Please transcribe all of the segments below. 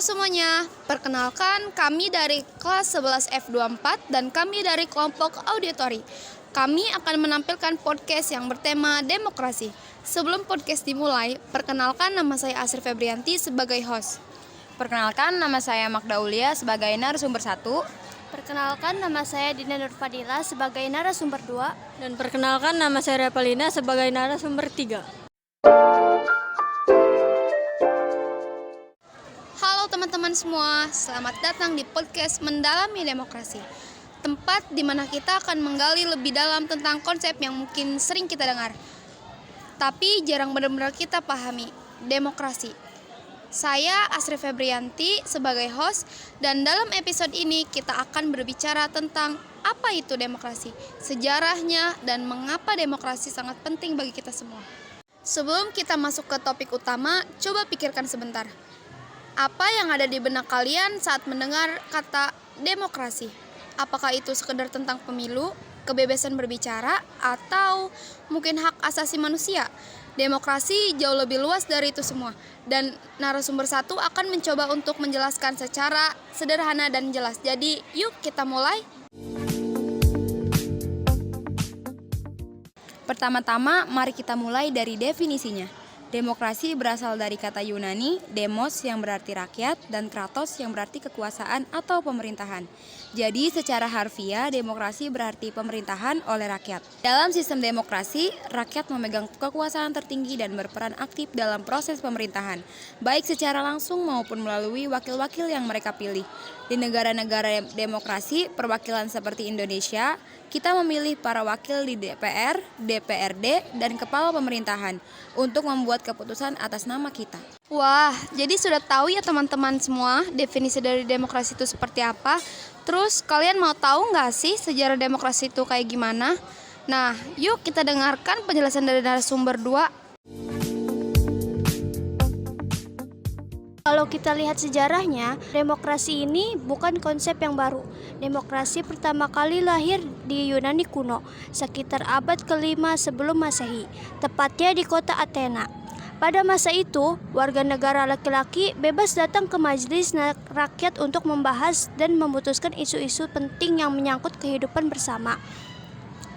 semuanya, perkenalkan kami dari kelas 11 F24 dan kami dari kelompok auditori. Kami akan menampilkan podcast yang bertema demokrasi. Sebelum podcast dimulai, perkenalkan nama saya Asri Febrianti sebagai host. Perkenalkan, nama saya Magda Ulia sebagai narasumber 1. Perkenalkan, nama saya Dina Nurfadila sebagai narasumber 2. Dan perkenalkan, nama saya Repalina sebagai narasumber 3. Halo teman-teman semua, selamat datang di podcast Mendalami Demokrasi. Tempat di mana kita akan menggali lebih dalam tentang konsep yang mungkin sering kita dengar, tapi jarang benar-benar kita pahami, demokrasi. Saya Asri Febrianti sebagai host, dan dalam episode ini kita akan berbicara tentang apa itu demokrasi, sejarahnya, dan mengapa demokrasi sangat penting bagi kita semua. Sebelum kita masuk ke topik utama, coba pikirkan sebentar. Apa yang ada di benak kalian saat mendengar kata demokrasi? Apakah itu sekedar tentang pemilu, kebebasan berbicara, atau mungkin hak asasi manusia? Demokrasi jauh lebih luas dari itu semua. Dan narasumber 1 akan mencoba untuk menjelaskan secara sederhana dan jelas. Jadi yuk kita mulai. Pertama-tama, mari kita mulai dari definisinya. Demokrasi berasal dari kata Yunani, demos yang berarti rakyat, dan kratos yang berarti kekuasaan atau pemerintahan. Jadi secara harfiah, demokrasi berarti pemerintahan oleh rakyat. Dalam sistem demokrasi, rakyat memegang kekuasaan tertinggi dan berperan aktif dalam proses pemerintahan, baik secara langsung maupun melalui wakil-wakil yang mereka pilih. Di negara-negara demokrasi, perwakilan seperti Indonesia, kita memilih para wakil di DPR, DPRD, dan kepala pemerintahan untuk membuat keputusan atas nama kita. Wah, jadi sudah tahu ya teman-teman semua definisi dari demokrasi itu seperti apa? Terus kalian mau tahu nggak sih sejarah demokrasi itu kayak gimana? Nah, yuk kita dengarkan penjelasan dari narasumber 2. Kalau kita lihat sejarahnya, demokrasi ini bukan konsep yang baru. Demokrasi pertama kali lahir di Yunani kuno, sekitar abad ke-5 sebelum Masehi, tepatnya di kota Athena. Pada masa itu, warga negara laki-laki bebas datang ke majelis rakyat untuk membahas dan memutuskan isu-isu penting yang menyangkut kehidupan bersama.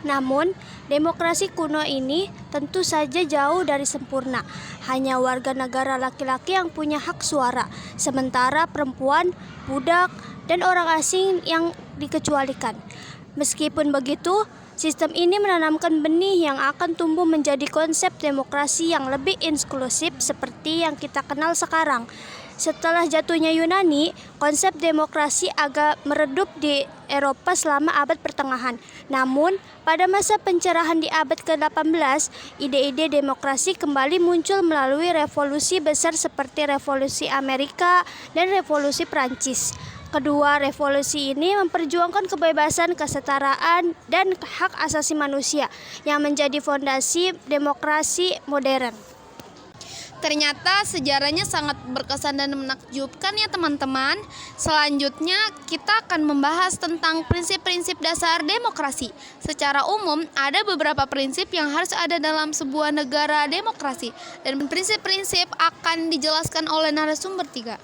Namun, demokrasi kuno ini tentu saja jauh dari sempurna. Hanya warga negara laki-laki yang punya hak suara, sementara perempuan, budak, dan orang asing yang dikecualikan. Meskipun begitu, sistem ini menanamkan benih yang akan tumbuh menjadi konsep demokrasi yang lebih inklusif seperti yang kita kenal sekarang. Setelah jatuhnya Yunani, konsep demokrasi agak meredup di Eropa selama abad pertengahan. Namun, pada masa pencerahan di abad ke-18, ide-ide demokrasi kembali muncul melalui revolusi besar seperti Revolusi Amerika dan Revolusi Prancis. Kedua revolusi ini memperjuangkan kebebasan, kesetaraan, dan hak asasi manusia yang menjadi fondasi demokrasi modern. Ternyata sejarahnya sangat berkesan dan menakjubkan ya teman-teman. Selanjutnya kita akan membahas tentang prinsip-prinsip dasar demokrasi. Secara umum ada beberapa prinsip yang harus ada dalam sebuah negara demokrasi, dan prinsip-prinsip akan dijelaskan oleh narasumber 3.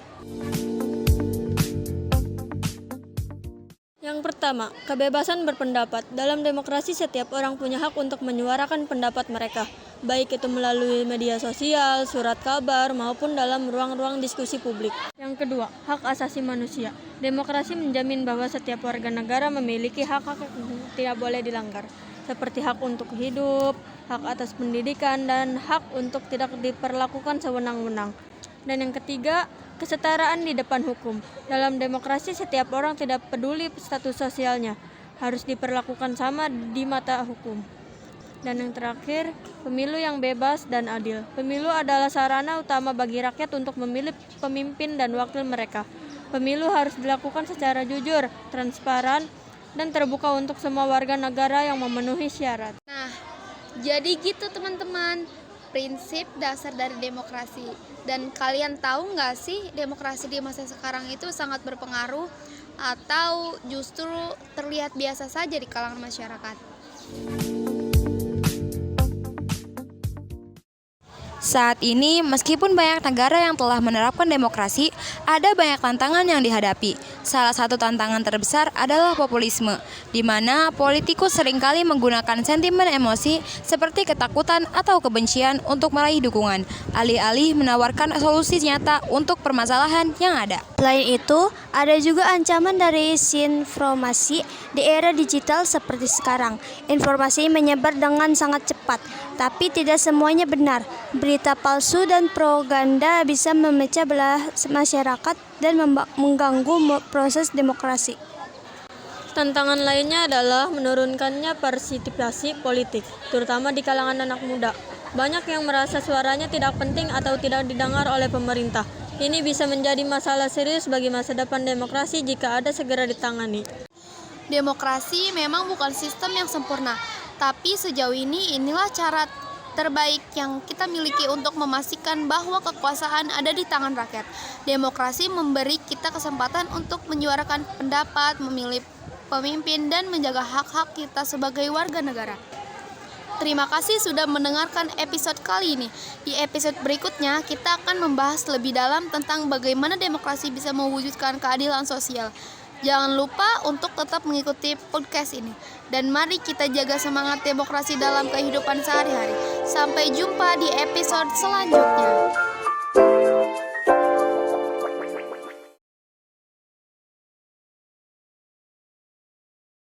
Yang pertama, kebebasan berpendapat. Dalam demokrasi, setiap orang punya hak untuk menyuarakan pendapat mereka, baik itu melalui media sosial, surat kabar, maupun dalam ruang-ruang diskusi publik. Yang kedua, hak asasi manusia. Demokrasi menjamin bahwa setiap warga negara memiliki hak-hak yang tidak boleh dilanggar, seperti hak untuk hidup, hak atas pendidikan, dan hak untuk tidak diperlakukan sewenang-wenang. Dan yang ketiga, kesetaraan di depan hukum. Dalam demokrasi, setiap orang tidak peduli status sosialnya, harus diperlakukan sama di mata hukum. Dan yang terakhir, pemilu yang bebas dan adil. Pemilu adalah sarana utama bagi rakyat untuk memilih pemimpin dan wakil mereka. Pemilu harus dilakukan secara jujur, transparan, dan terbuka untuk semua warga negara yang memenuhi syarat. Nah, jadi gitu teman-teman, prinsip dasar dari demokrasi. Dan kalian tahu nggak sih demokrasi di masa sekarang itu sangat berpengaruh atau justru terlihat biasa saja di kalangan masyarakat? Saat ini, meskipun banyak negara yang telah menerapkan demokrasi, ada banyak tantangan yang dihadapi. Salah satu tantangan terbesar adalah populisme, di mana politikus seringkali menggunakan sentimen emosi seperti ketakutan atau kebencian untuk meraih dukungan, alih-alih menawarkan solusi nyata untuk permasalahan yang ada. Selain itu, ada juga ancaman dari disinformasi di era digital seperti sekarang. Informasi menyebar dengan sangat cepat, tapi tidak semuanya benar. Berita palsu dan propaganda bisa memecah belah masyarakat dan mengganggu proses demokrasi. Tantangan lainnya adalah menurunkannya partisipasi politik, terutama di kalangan anak muda. Banyak yang merasa suaranya tidak penting atau tidak didengar oleh pemerintah. Ini bisa menjadi masalah serius bagi masa depan demokrasi jika ada segera ditangani. Demokrasi memang bukan sistem yang sempurna, tapi sejauh ini inilah cara terbaik yang kita miliki untuk memastikan bahwa kekuasaan ada di tangan rakyat. Demokrasi memberi kita kesempatan untuk menyuarakan pendapat, memilih pemimpin, dan menjaga hak-hak kita sebagai warga negara. Terima kasih sudah mendengarkan episode kali ini. Di episode berikutnya, kita akan membahas lebih dalam tentang bagaimana demokrasi bisa mewujudkan keadilan sosial. Jangan lupa untuk tetap mengikuti podcast ini. Dan mari kita jaga semangat demokrasi dalam kehidupan sehari-hari. Sampai jumpa di episode selanjutnya.